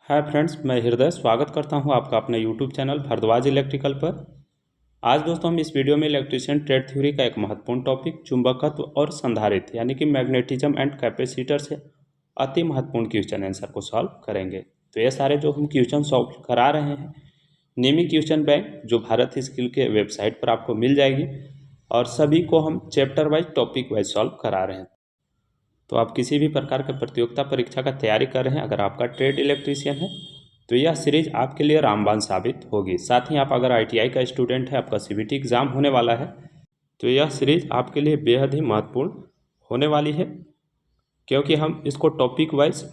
Hi friends, मैं हृदय स्वागत करता हूं आपका अपने यूट्यूब चैनल भारद्वाज इलेक्ट्रिकल पर। आज दोस्तों हम इस वीडियो में इलेक्ट्रिशियन ट्रेड थ्योरी का एक महत्वपूर्ण टॉपिक चुंबकत्व और संधारित्र यानी कि मैग्नेटिज्म एंड कैपेसिटर से अति महत्वपूर्ण क्वेश्चन आंसर को सॉल्व करेंगे। तो ये सारे जो हम क्वेश्चन सॉल्व करा रहे हैं नियमित क्वेश्चन बैंक जो भारत स्किल के वेबसाइट पर आपको मिल जाएगी और सभी को हम chapter wise topic wise solve करा रहे हैं। तो आप किसी भी प्रकार के प्रतियोगिता परीक्षा का तैयारी कर रहे हैं, अगर आपका ट्रेड इलेक्ट्रीशियन है तो यह सीरीज आपके लिए रामबाण साबित होगी। साथ ही आप अगर आईटीआई का स्टूडेंट है, आपका सीबीटी एग्ज़ाम होने वाला है, तो यह सीरीज आपके लिए बेहद ही महत्वपूर्ण होने वाली है, क्योंकि हम इसको टॉपिक वाइज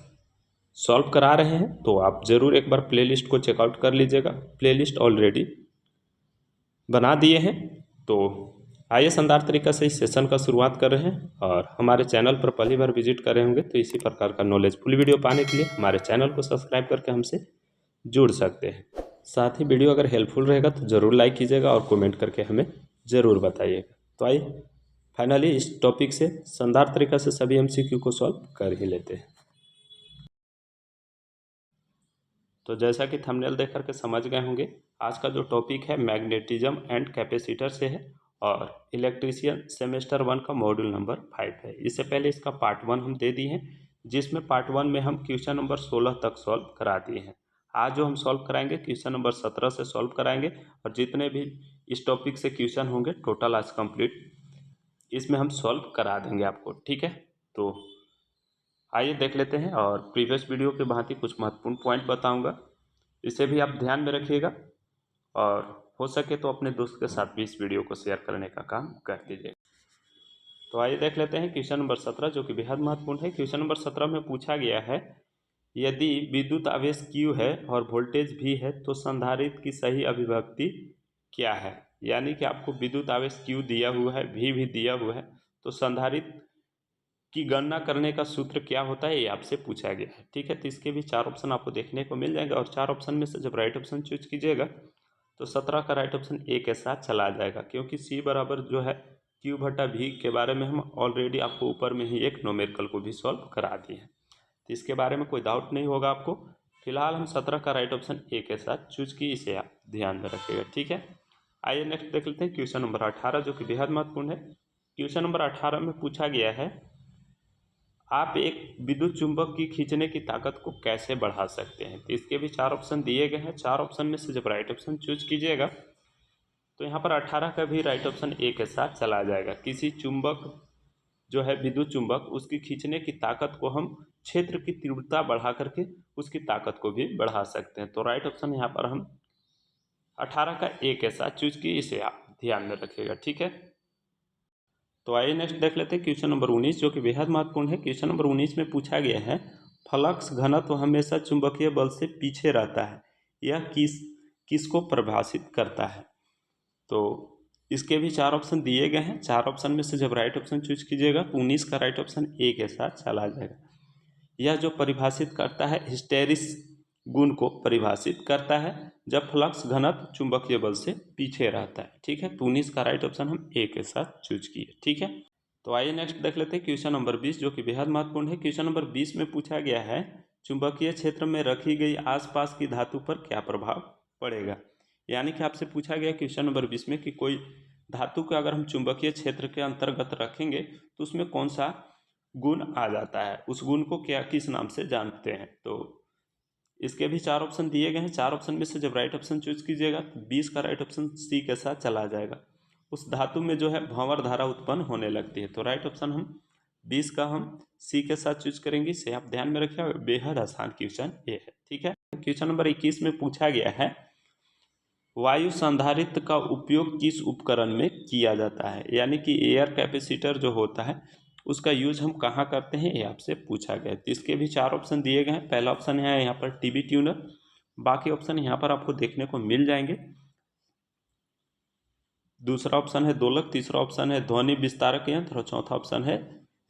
सॉल्व करा रहे हैं। तो आप ज़रूर एक बार प्लेलिस्ट को चेकआउट कर लीजिएगा, प्लेलिस्ट ऑलरेडी बना दिए हैं। तो आइए शानदार तरीक़े से इस सेशन का शुरुआत कर रहे हैं और हमारे चैनल पर पहली बार विजिट कर रहे होंगे तो इसी प्रकार का नॉलेजफुल वीडियो पाने के लिए हमारे चैनल को सब्सक्राइब करके हमसे जुड़ सकते हैं। साथ ही वीडियो अगर हेल्पफुल रहेगा तो ज़रूर लाइक कीजिएगा और कमेंट करके हमें ज़रूर बताइएगा। तो आइए फाइनली इस टॉपिक से शानदार तरीक़े से सभी एमसीक्यू को सॉल्व कर ही लेते हैं। तो जैसा कि थंबनेल देख करके समझ गए होंगे, आज का जो टॉपिक है मैग्नेटिज्म एंड कैपेसिटर से है और इलेक्ट्रीशियन सेमेस्टर 1 का मॉड्यूल नंबर 5 है। इससे पहले इसका पार्ट 1 हम दे दिए हैं, जिसमें पार्ट 1 में हम क्वेश्चन नंबर 16 तक सॉल्व करा दिए हैं। आज जो हम सॉल्व कराएंगे क्वेश्चन नंबर 17 से सॉल्व कराएंगे और जितने भी इस टॉपिक से क्वेश्चन होंगे टोटल आज कंप्लीट इसमें हम सॉल्व करा देंगे आपको, ठीक है। तो आइए देख लेते हैं और प्रीवियस वीडियो के भांति कुछ महत्वपूर्ण पॉइंट बताऊंगा, इसे भी आप ध्यान में रखिएगा और हो सके तो अपने दोस्त के साथ भी इस वीडियो को शेयर करने का काम कर दीजिए। तो आइए देख लेते हैं क्वेश्चन नंबर 17 जो कि बेहद महत्वपूर्ण है। क्वेश्चन नंबर 17 में पूछा गया है, यदि विद्युत आवेश Q है और वोल्टेज V है तो संधारित्र की सही अभिव्यक्ति क्या है। यानी कि आपको विद्युत आवेश Q दिया हुआ है, V भी दिया हुआ है, तो संधारित्र की गणना करने का सूत्र क्या होता है ये आपसे पूछा गया है, ठीक है। तो इसके भी 4 ऑप्शन आपको देखने को मिल जाएंगे और 4 ऑप्शन में से जब राइट ऑप्शन चूज कीजिएगा तो 17 का राइट ऑप्शन ए के साथ चला जाएगा, क्योंकि सी बराबर जो है Q बटा V के बारे में हम ऑलरेडी आपको ऊपर में ही एक न्यूमेरिकल को भी सॉल्व करा दिए हैं, तो इसके बारे में कोई डाउट नहीं होगा आपको। फिलहाल हम 17 का राइट ऑप्शन ए के साथ चूज की, इसे आप ध्यान में रखिएगा, ठीक है। आइए नेक्स्ट देख लेते हैं क्वेश्चन नंबर 18 जो कि बेहद महत्वपूर्ण है। क्वेश्चन नंबर 18 में पूछा गया है, आप एक विद्युत चुंबक की खींचने की ताकत को कैसे बढ़ा सकते हैं। तो इसके भी 4 ऑप्शन दिए गए हैं, 4 ऑप्शन में से जब राइट ऑप्शन चूज कीजिएगा तो यहाँ पर 18 का भी राइट ऑप्शन ए के साथ चला जाएगा। किसी चुंबक जो है विद्युत चुंबक, उसकी खींचने की ताकत को हम क्षेत्र की तीव्रता बढ़ा करके उसकी ताकत को भी बढ़ा सकते हैं। तो राइट ऑप्शन यहाँ पर हम 18 का ए के साथ चूज किए, इसे आप ध्यान में रखिएगा, ठीक है। तो आइए नेक्स्ट देख लेते हैं क्वेश्चन नंबर 19 जो कि बेहद महत्वपूर्ण है। क्वेश्चन नंबर 19 में पूछा गया है, फ्लक्स घनत्व हमेशा चुंबकीय बल से पीछे रहता है, यह किसको परिभाषित करता है। तो इसके भी 4 ऑप्शन दिए गए हैं, 4 ऑप्शन में से जब राइट ऑप्शन चूज कीजिएगा तो 19 का राइट ऑप्शन ए के साथ चला जाएगा। यह जो परिभाषित करता है हिस्टेरिस गुण को परिभाषित करता है जब फ्लक्स घनत्व चुंबकीय बल से पीछे रहता है, ठीक है। तो 19 का राइट ऑप्शन हम ए के साथ चूज किए, ठीक है। तो आइए नेक्स्ट देख लेते हैं क्वेश्चन नंबर 20 जो कि बेहद महत्वपूर्ण है। क्वेश्चन नंबर 20 में पूछा गया है, चुंबकीय क्षेत्र में रखी गई आसपास की धातु पर क्या प्रभाव पड़ेगा। यानी कि आपसे पूछा गया क्वेश्चन नंबर 20 में कि कोई धातु को अगर हम चुंबकीय क्षेत्र के अंतर्गत रखेंगे तो उसमें कौन सा गुण आ जाता है, उस गुण को क्या किस नाम से जानते हैं। तो इसके भी 4 ऑप्शन दिए गए हैं, 4 ऑप्शन में से जब राइट ऑप्शन चूज कीजिएगा तो 20 का राइट ऑप्शन सी के साथ चला जाएगा। उस धातु में जो है भंवर धारा उत्पन्न होने लगती है, तो राइट ऑप्शन हम 20 का हम सी के साथ चूज करेंगे, इसे आप ध्यान में रखिए, बेहद आसान क्वेश्चन ये है, ठीक है। क्वेश्चन नंबर 21 में पूछा गया है, वायु संधारित्र का उपयोग किस उपकरण में किया जाता है। यानी कि एयर कैपेसिटर जो होता है उसका यूज हम कहाँ करते हैं, ये आपसे पूछा गया। तो इसके भी 4 ऑप्शन दिए गए हैं। पहला ऑप्शन है यहाँ पर टीवी ट्यूनर, बाकी ऑप्शन यहाँ पर आपको देखने को मिल जाएंगे। दूसरा ऑप्शन है दोलक, तीसरा ऑप्शन है ध्वनि विस्तारक यंत्र और चौथा ऑप्शन है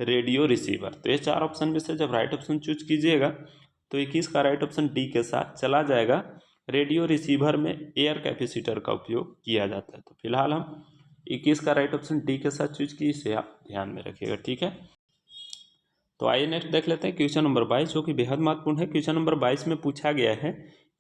रेडियो रिसीवर। तो ये 4 ऑप्शन में से जब राइट ऑप्शन चूज कीजिएगा तो 21 का राइट ऑप्शन डी के साथ चला जाएगा। रेडियो रिसीवर में एयर कैपेसिटर का उपयोग किया जाता है। तो फिलहाल हम 21 का राइट ऑप्शन डी के साथ चूज की, इसे आप ध्यान में रखिएगा, ठीक है। तो आइए नेक्स्ट देख लेते हैं क्वेश्चन नंबर 22, जो कि बेहद महत्वपूर्ण है। क्वेश्चन नंबर 22 में पूछा गया है,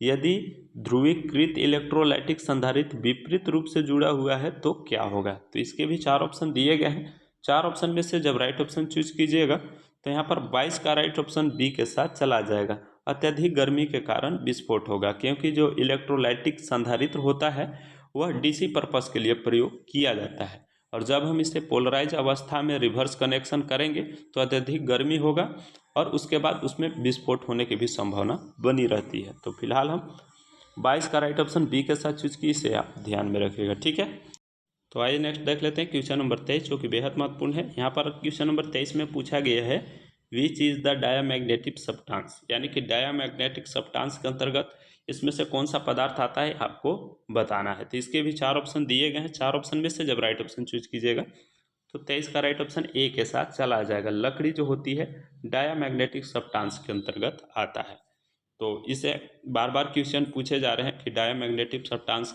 यदि ध्रुवीकृत इलेक्ट्रोलाइटिक संधारित्र विपरीत रूप से जुड़ा हुआ है तो क्या होगा। तो इसके भी 4 ऑप्शन दिए गए हैं। 4 ऑप्शन में से जब राइट ऑप्शन चूज कीजिएगा तो यहाँ पर 22 का राइट ऑप्शन बी के साथ चला जाएगा। अत्यधिक गर्मी के कारण विस्फोट होगा, क्योंकि जो इलेक्ट्रोलाइटिक संधारित्र होता है वह डीसी पर्पस के लिए प्रयोग किया जाता है, और जब हम इसे पोलराइज अवस्था में रिवर्स कनेक्शन करेंगे तो अत्यधिक गर्मी होगा और उसके बाद उसमें विस्फोट होने की भी संभावना बनी रहती है। तो फिलहाल हम 22 का राइट ऑप्शन बी के साथ चूज की, इसे आप ध्यान में रखिएगा, ठीक है। तो आइए नेक्स्ट देख लेते हैं क्वेश्चन नंबर 23, जो कि बेहद महत्वपूर्ण है। यहाँ पर क्वेश्चन नंबर 23 में पूछा गया है, which is the diamagnetic substance, यानी कि डायामैग्नेटिक सब्सटेंस के अंतर्गत इसमें से कौन सा पदार्थ आता है आपको बताना है। तो इसके भी 4 ऑप्शन दिए गए हैं। 4 ऑप्शन में से जब राइट ऑप्शन चूज कीजिएगा तो 23 का राइट ऑप्शन ए के साथ चला आ जाएगा। लकड़ी जो होती है डायामैग्नेटिक सब्सटेंस के अंतर्गत आता है। तो इसे बार बार क्वेश्चन पूछे जा रहे हैं कि डायामैग्नेटिक सब्सटेंस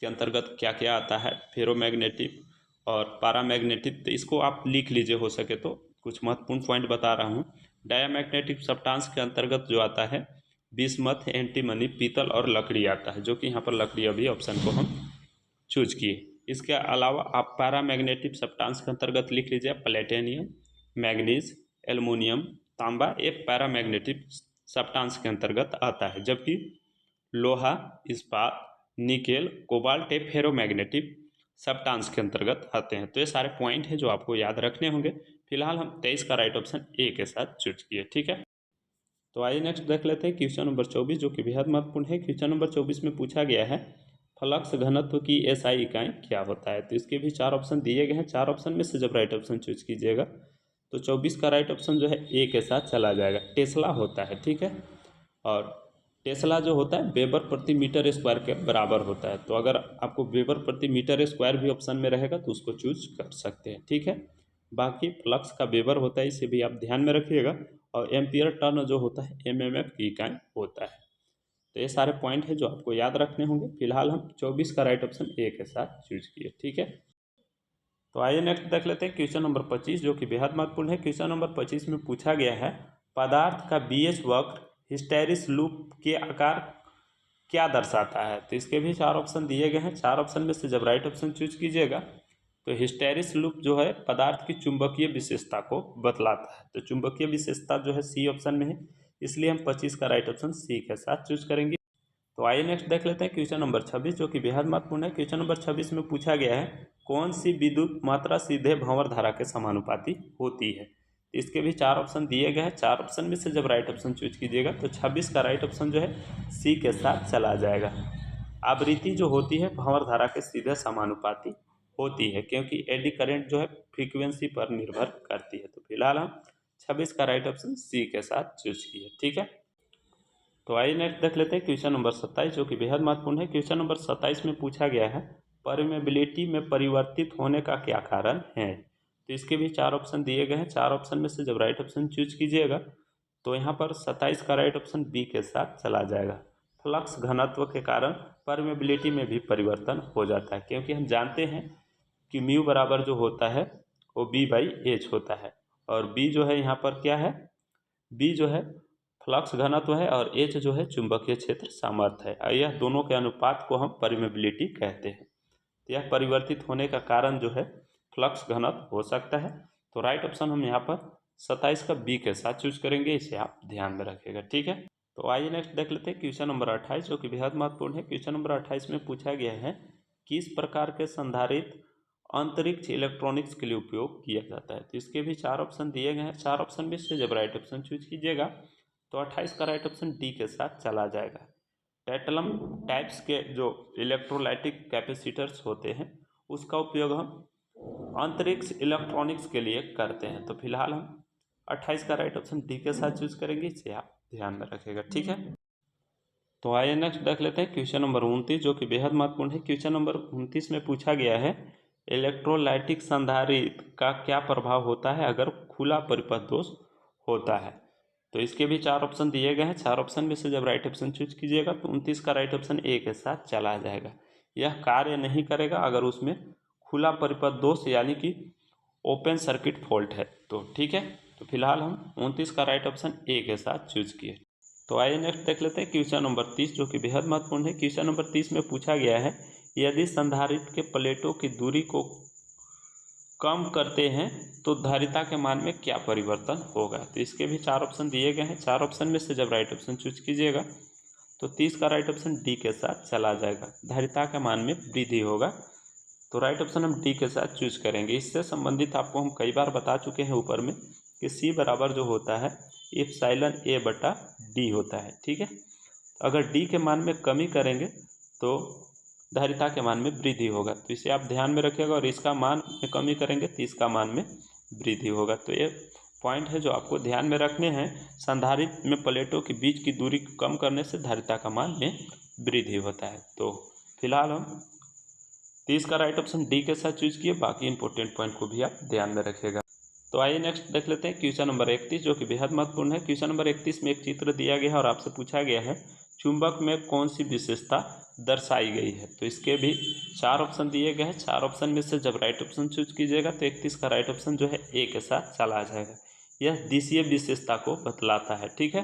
के अंतर्गत क्या क्या आता है, फेरोमैग्नेटिक और पैरामैग्नेटिक। तो इसको आप लिख लीजिए हो सके तो, कुछ महत्वपूर्ण पॉइंट बता रहा हूँ। डायामैग्नेटिक सब्सटेंस के अंतर्गत जो आता है बिस्मथ, एंटीमनी, पीतल और लकड़ी आता है, जो कि यहाँ पर लकड़ी अभी ऑप्शन को हम चूज किए। इसके अलावा आप पैरामैग्नेटिक सब्सटेंस के अंतर्गत लिख लीजिए प्लेटिनियम, मैग्नीज, एल्युमिनियम, तांबा, ये पैरामैग्नेटिक सब्सटेंस के अंतर्गत आता है, जबकि लोहा, इस्पात, निकेल, कोबाल्ट ये फेरोमैग्नेटिक सब्सटेंस के अंतर्गत आते हैं। तो ये सारे पॉइंट हैं जो आपको याद रखने होंगे। फिलहाल हम 23 का राइट ऑप्शन ए के साथ चूज किए, ठीक है। तो आइए नेक्स्ट देख लेते हैं क्वेश्चन नंबर 24, जो कि बेहद महत्वपूर्ण है। क्वेश्चन नंबर 24 में पूछा गया है, फ्लक्स घनत्व की एसआई इकाई क्या होता है। तो इसके भी 4 ऑप्शन दिए गए हैं। 4 ऑप्शन में से जब राइट ऑप्शन चूज कीजिएगा तो 24 का राइट ऑप्शन जो है ए के साथ चला जाएगा। टेस्ला होता है, ठीक है। और टेस्ला जो होता है वेबर प्रति मीटर स्क्वायर के बराबर होता है। तो अगर आपको वेबर प्रति मीटर स्क्वायर भी ऑप्शन में रहेगा तो उसको चूज कर सकते हैं, ठीक है। बाकी फ्लक्स का वेबर होता है, इसे भी आप ध्यान में रखिएगा। और एम्पियर टर्न जो होता है एमएमएफ की इकाई होता है। तो ये सारे पॉइंट है जो आपको याद रखने होंगे। फिलहाल हम 24 का राइट ऑप्शन ए के साथ चूज किए, ठीक है। तो आइए नेक्स्ट देख लेते हैं क्वेश्चन नंबर 25, जो कि बेहद महत्वपूर्ण है। क्वेश्चन नंबर 25 में पूछा गया है, पदार्थ का बीएच वक्र हिस्टेरिस लूप के आकार क्या दर्शाता है। तो इसके भी 4 ऑप्शन दिए गए हैं। 4 ऑप्शन में से जब राइट ऑप्शन चूज कीजिएगा तो हिस्टेरिस लूप जो है पदार्थ की चुंबकीय विशेषता को बतलाता है। तो चुंबकीय विशेषता जो है सी ऑप्शन में है, इसलिए हम 25 का राइट ऑप्शन सी के साथ चूज करेंगे। तो आइए नेक्स्ट देख लेते हैं क्वेश्चन नंबर 26, जो कि बेहद महत्वपूर्ण है। क्वेश्चन नंबर 26 में पूछा गया है, कौन सी विद्युत मात्रा सीधे भंवर धारा के समानुपाती होती है। तो इसके भी 4 ऑप्शन दिए गए हैं। 4 ऑप्शन में से जब राइट ऑप्शन चूज कीजिएगा तो 26 का राइट ऑप्शन जो है सी के साथ चला जाएगा। आवृत्ति जो होती है भंवर धारा के सीधे समानुपाती होती है, क्योंकि एडी करंट जो है फ्रीक्वेंसी पर निर्भर करती है। तो फिलहाल हम 26 का राइट ऑप्शन सी के साथ चूज किए, ठीक है। तो आइए नेक्स्ट देख लेते हैं क्वेश्चन नंबर 27, जो कि बेहद महत्वपूर्ण है। क्वेश्चन नंबर 27 में पूछा गया है, परमेबिलिटी में परिवर्तित होने का क्या कारण है। तो इसके भी 4 ऑप्शन दिए गए हैं। 4 ऑप्शन में से जब राइट ऑप्शन चूज कीजिएगा तो यहाँ पर 27 का राइट ऑप्शन बी के साथ चला जाएगा। फ्लक्स घनत्व के कारण परमेबिलिटी में भी परिवर्तन हो जाता है, क्योंकि हम जानते हैं कि म्यू बराबर जो होता है वो बी बाई एच होता है, और बी जो है यहाँ पर क्या है, बी जो है फ्लक्स घनत्व है और एच जो है चुंबकीय क्षेत्र सामर्थ्य है। यह दोनों के अनुपात को हम परमेबिलिटी कहते हैं। तो यह परिवर्तित होने का कारण जो है फ्लक्स घनत्व हो सकता है। तो राइट ऑप्शन हम यहाँ पर 27 का बी के साथ चूज करेंगे, इसे आप ध्यान में रखिएगा, ठीक है। तो आइए नेक्स्ट देख लेते हैं क्वेश्चन नंबर 28, जो कि बेहद महत्वपूर्ण है। क्वेश्चन नंबर 28 में पूछा गया है, किस प्रकार के संधारित्र अंतरिक्ष इलेक्ट्रॉनिक्स के लिए उपयोग किया जाता है। तो इसके भी 4 ऑप्शन दिए गए हैं। 4 ऑप्शन में से जब राइट ऑप्शन चूज कीजिएगा तो 28 का राइट ऑप्शन डी के साथ चला जाएगा। टैटलम टाइप्स के जो इलेक्ट्रोलाइटिक कैपेसिटर्स होते हैं उसका उपयोग हम अंतरिक्ष इलेक्ट्रॉनिक्स के लिए करते हैं। तो फिलहाल हम 28 का राइट ऑप्शन डी के साथ चूज करेंगे, इसे आप ध्यान में रखिएगा, ठीक है। तो आइए नेक्स्ट देख लेते हैं क्वेश्चन नंबर 29, जो कि बेहद महत्वपूर्ण है। क्वेश्चन नंबर 29 में पूछा गया है, इलेक्ट्रोलाइटिक संधारित्र का क्या प्रभाव होता है अगर खुला परिपथ दोष होता है। तो इसके भी 4 ऑप्शन दिए गए हैं। 4 ऑप्शन में से जब राइट ऑप्शन चूज कीजिएगा तो 29 का राइट ऑप्शन ए के साथ चला जाएगा। यह कार्य नहीं करेगा अगर उसमें खुला परिपथ दोष यानी कि ओपन सर्किट फॉल्ट है। तो ठीक है, तो फिलहाल हम 29 का राइट ऑप्शन ए के साथ चूज किए। तो आइए नेक्स्ट देख लेते हैं क्वेश्चन नंबर 30, जो कि बेहद महत्वपूर्ण है। क्वेश्चन नंबर 30 में पूछा गया है, यदि संधारित्र के प्लेटों की दूरी को कम करते हैं तो धारिता के मान में क्या परिवर्तन होगा। तो इसके भी 4 ऑप्शन दिए गए हैं। 4 ऑप्शन में से जब राइट ऑप्शन चूज कीजिएगा तो 30 का राइट ऑप्शन डी के साथ चला जाएगा, धारिता के मान में वृद्धि होगा। तो राइट ऑप्शन हम डी के साथ चूज करेंगे। इससे संबंधित आपको हम कई बार बता चुके हैं ऊपर में कि सी बराबर जो होता है एप्सिलॉन ए बटा डी होता है। ठीक है, अगर डी के मान में कमी करेंगे तो धारिता के मान में वृद्धि होगा। तो इसे आप ध्यान में रखिएगा, और इसका मान में कमी करेंगे तो इसका मान में वृद्धि होगा। तो ये पॉइंट है जो आपको ध्यान में रखने हैं। संधारित्र में प्लेटों के बीच की दूरी कम करने से धारिता का मान में वृद्धि होता है। तो फिलहाल हम 30 का राइट ऑप्शन डी के साथ चूज किए। बाकी इंपॉर्टेंट पॉइंट को भी आप ध्यान में रखिएगा। तो आइए नेक्स्ट देख लेते हैं क्वेश्चन नंबर 31, जो कि बेहद महत्वपूर्ण है। क्वेश्चन नंबर 31 में एक चित्र दिया गया है और आपसे पूछा गया है चुंबक में कौन सी विशेषता दर्शाई गई है। तो इसके भी 4 ऑप्शन दिए गए हैं। 4 ऑप्शन में से जब राइट ऑप्शन चूज कीजिएगा तो 31 का राइट ऑप्शन जो है ए के साथ चला जाएगा। यह दिशीय विशेषता को बतलाता है। ठीक है,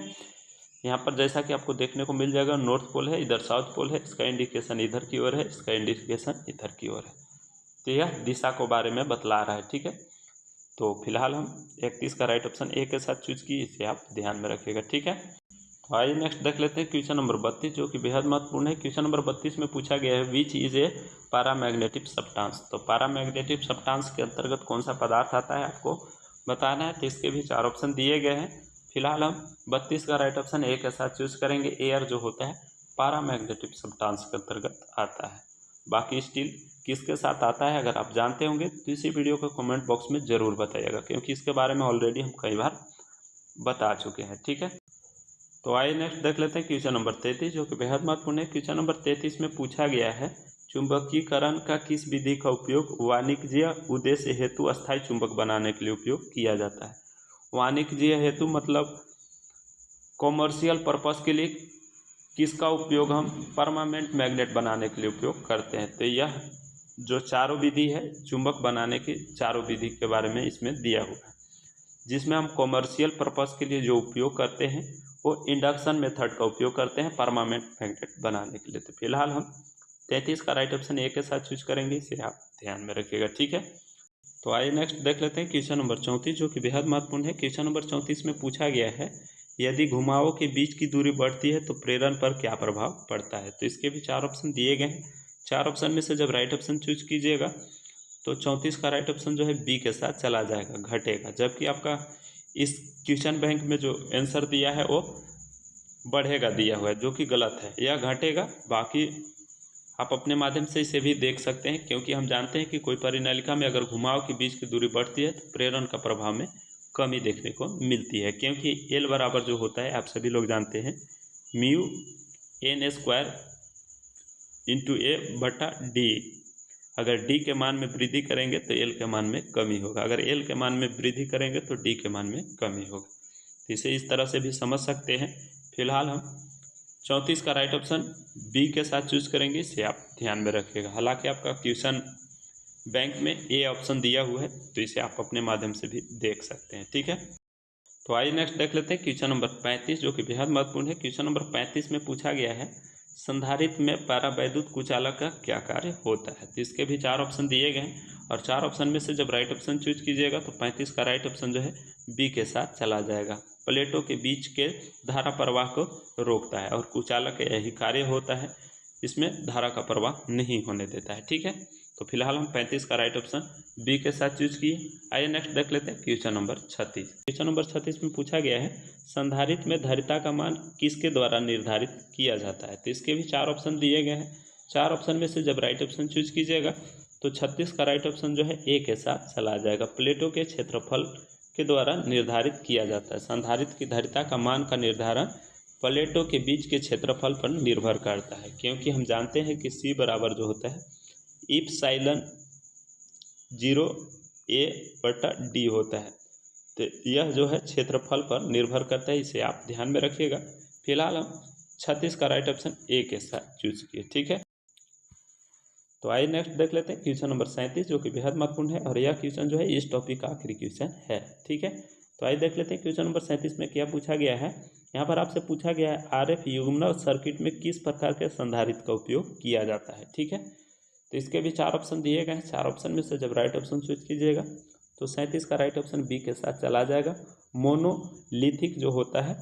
यहाँ पर जैसा कि आपको देखने को मिल जाएगा, नॉर्थ पोल है, इधर साउथ पोल है, इसका इंडिकेशन इधर की ओर है, इसका इंडिकेशन इधर की ओर है। तो यह दिशा को बारे में बतला रहा है। ठीक है, तो फिलहाल हम 31 का राइट ऑप्शन ए के साथ चूज किए, इसे आप ध्यान में रखिएगा। ठीक है, तो आइए नेक्स्ट देख लेते हैं क्वेश्चन नंबर 32, जो कि बेहद महत्वपूर्ण है। क्वेश्चन नंबर 32 में पूछा गया है which is a paramagnetic substance. तो पैरामैग्नेटिक सब्सटेंस के अंतर्गत कौन सा पदार्थ आता है आपको बताना है। तो इसके भी 4 ऑप्शन दिए गए हैं। फिलहाल हम 32 का राइट ऑप्शन ए के साथ चूज करेंगे। एयर जो होता है पैरामैग्नेटिक सब्सटेंस के अंतर्गत आता है। बाकी स्टील किसके साथ आता है अगर आप जानते होंगे तो इसी वीडियो को कमेंट बॉक्स में ज़रूर बताइएगा, क्योंकि इसके बारे में ऑलरेडी हम कई बार बता चुके हैं। ठीक है, तो आइए नेक्स्ट देख लेते हैं क्वेश्चन नंबर 33, जो कि बेहद महत्वपूर्ण है। क्वेश्चन नंबर 33 में पूछा गया है चुंबकीकरण का किस विधि का उपयोग वाणिज्यिक उद्देश्य हेतु अस्थायी चुंबक बनाने के लिए उपयोग किया जाता है। वाणिज्यिक हेतु मतलब कॉमर्शियल पर्पस के लिए किसका उपयोग हम परमानेंट मैग्नेट बनाने के लिए उपयोग करते हैं। तो यह जो चारों विधि है चुंबक बनाने की, चारों विधि के बारे में इसमें दिया हुआ है। जिसमें हम कॉमर्शियल पर्पस के लिए जो उपयोग करते हैं वो इंडक्शन मेथड का उपयोग करते हैं परमानेंट मैग्नेट बनाने के लिए। तो फिलहाल हम 33 का राइट ऑप्शन ए के साथ चूज करेंगे, इसे आप ध्यान में रखिएगा। ठीक है, तो आइए नेक्स्ट देख लेते हैं क्वेश्चन नंबर 34, जो कि बेहद महत्वपूर्ण है। क्वेश्चन नंबर 34 में पूछा गया है यदि घुमावों के बीच की दूरी बढ़ती है तो प्रेरण पर क्या प्रभाव पड़ता है। तो इसके भी 4 ऑप्शन दिए गए हैं। 4 ऑप्शन में से जब राइट ऑप्शन चूज कीजिएगा तो 34 का राइट ऑप्शन जो है बी के साथ चला जाएगा, घटेगा। जबकि आपका इस क्वेश्चन बैंक में जो आंसर दिया है वो बढ़ेगा दिया हुआ है, जो कि गलत है, यह घटेगा। बाकी आप अपने माध्यम से इसे भी देख सकते हैं, क्योंकि हम जानते हैं कि कोई परिनालिका में अगर घुमाव के बीच की दूरी बढ़ती है तो प्रेरण का प्रभाव में कमी देखने को मिलती है। क्योंकि एल बराबर जो होता है आप सभी लोग जानते हैं म्यू एन स्क्वायर इंटू ए बटा डी। अगर डी के मान में वृद्धि करेंगे तो एल के मान में कमी होगा, अगर एल के मान में वृद्धि करेंगे तो डी के मान में कमी होगा। तो इसे इस तरह से भी समझ सकते हैं। फिलहाल हम 34 का राइट ऑप्शन बी के साथ चूज करेंगे, इसे आप ध्यान में रखिएगा। हालांकि आपका क्वेश्चन बैंक में ए ऑप्शन दिया हुआ है, तो इसे आप अपने माध्यम से भी देख सकते हैं। ठीक है, तो आइए नेक्स्ट देख लेते हैं क्वेश्चन नंबर 35, जो कि बेहद महत्वपूर्ण है। क्वेश्चन नंबर 35 में पूछा गया है संधारित्र में परावैद्युत कुचालक का क्या कार्य होता है। तो इसके भी 4 ऑप्शन दिए गए हैं, और 4 ऑप्शन में से जब राइट ऑप्शन चूज कीजिएगा तो 35 का राइट ऑप्शन जो है बी के साथ चला जाएगा। प्लेटों के बीच के धारा प्रवाह को रोकता है, और कुचालक का यही कार्य होता है, इसमें धारा का प्रवाह नहीं होने देता है। ठीक है, तो फिलहाल हम 35 का राइट ऑप्शन बी के साथ चूज किए। आइए नेक्स्ट देख लेते हैं क्वेश्चन नंबर 36। क्वेश्चन नंबर 36 में पूछा गया है संधारित्र में धारिता का मान किसके द्वारा निर्धारित किया जाता है। तो इसके भी 4 ऑप्शन दिए गए हैं। 4 ऑप्शन में से जब राइट ऑप्शन चूज कीजिएगा तो 36 का राइट ऑप्शन जो है ए के साथ चला जाएगा। प्लेटों के क्षेत्रफल के द्वारा निर्धारित किया जाता है। संधारित्र की धारिता का मान का निर्धारण प्लेटों के बीच के क्षेत्रफल पर निर्भर करता है, क्योंकि हम जानते हैं कि सी बराबर जो होता है इप्सिलॉन 0 ए बटा डी होता है। तो यह जो है क्षेत्रफल पर निर्भर करता है, इसे आप ध्यान में रखिएगा। फिलहाल हम 36 का राइट ऑप्शन ए के साथ चूज किए। ठीक है, तो आइए नेक्स्ट देख लेते हैं क्वेश्चन नंबर 37, जो कि बेहद महत्वपूर्ण है, और यह क्वेश्चन जो है इस टॉपिक का आखिरी क्वेश्चन है। ठीक है, तो आइए देख लेते हैं क्वेश्चन नंबर 37 में क्या पूछा गया है। यहाँ पर आपसे पूछा गया है आरएफ युग्मक सर्किट में किस प्रकार के संधारित्र का उपयोग किया जाता है। ठीक है, तो इसके भी 4 ऑप्शन दिए गए हैं। 4 ऑप्शन में से जब राइट ऑप्शन चूज कीजिएगा तो 37 का राइट ऑप्शन बी के साथ चला जाएगा। मोनोलिथिक जो होता है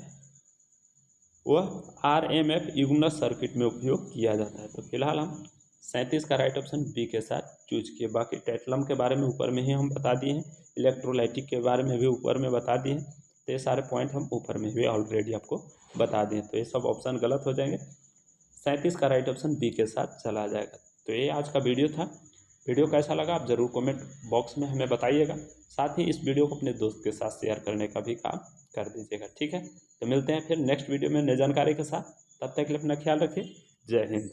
वह आरएमएफ युग्मक सर्किट में उपयोग किया जाता है। तो फिलहाल हम 37 का राइट ऑप्शन बी के साथ चूज किए। बाकी टेट्लम के बारे में ऊपर में ही हम बता दिए हैं, इलेक्ट्रोलाइटिक के बारे में भी ऊपर में बता दिए हैं। तो ये सारे पॉइंट हम ऊपर में भी ऑलरेडी आपको बता दिए। तो ये सब ऑप्शन गलत हो जाएंगे, 37 का राइट ऑप्शन बी के साथ चला जाएगा। तो ये आज का वीडियो था। वीडियो कैसा लगा आप ज़रूर कमेंट बॉक्स में हमें बताइएगा। साथ ही इस वीडियो को अपने दोस्त के साथ शेयर करने का भी काम कर दीजिएगा। ठीक है, तो मिलते हैं फिर नेक्स्ट वीडियो में नई जानकारी के साथ। तब तक के लिए अपना ख्याल रखिए। जय हिंद।